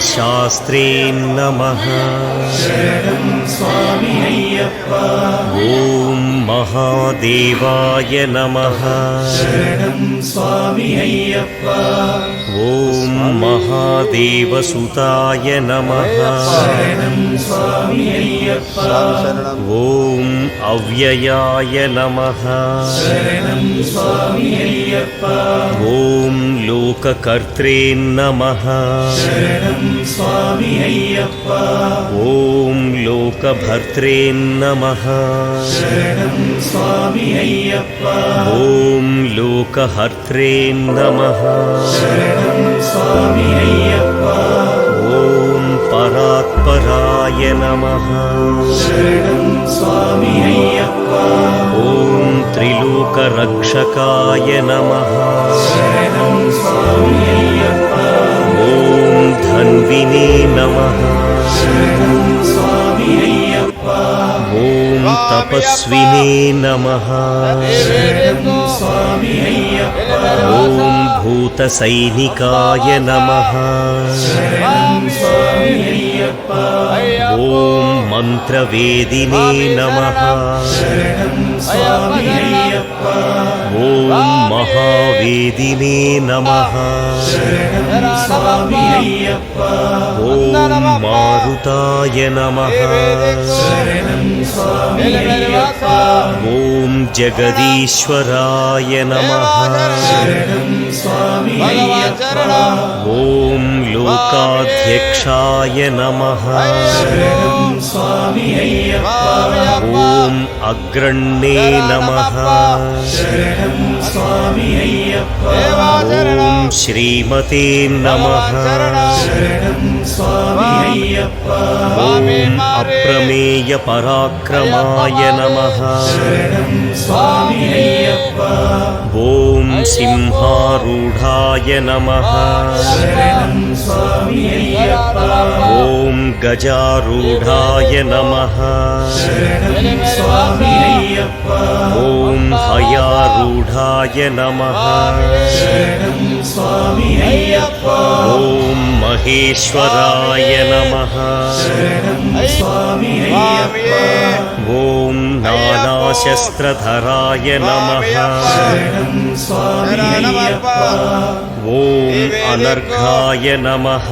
शास्त्रे नमः। ॐ महादेवाय नमः। ॐ महादेवसुताय नमः। ॐ अव्ययाय नमः। ॐ लोककर्त्रे नमः। ॐ लोकभर्त्रे नमः। ॐ लोकहर्त्रे नमः। ॐ परात्पराय नमः। ॐ त्रिलोकरक्षकाय नमः। ॐ धन्विने नमः। ॐ तपस्विने नमः। ॐ भूतसैनिकाय नमः। ॐ मन्त्रवेदिने नमः। ॐ महावेदिने नमः। ॐ मारुताय नमः। ॐ जगदीश्वराय नमः। ॐ लोकाध्यक्षाय नमः। ॐ अग्रण्ये नमः। ॐ श्रीमते नमः। ॐ अप्रमेय पराक्रमाय नमः। ॐ सिंहारूढाय नमः। ॐ गजारूढाय नमः। ॐ हयारूढाय नमः। ॐ महेश्वराय नमः। ॐ नानाशस्त्रधराय नमः। ॐ अनर्घाय नमः।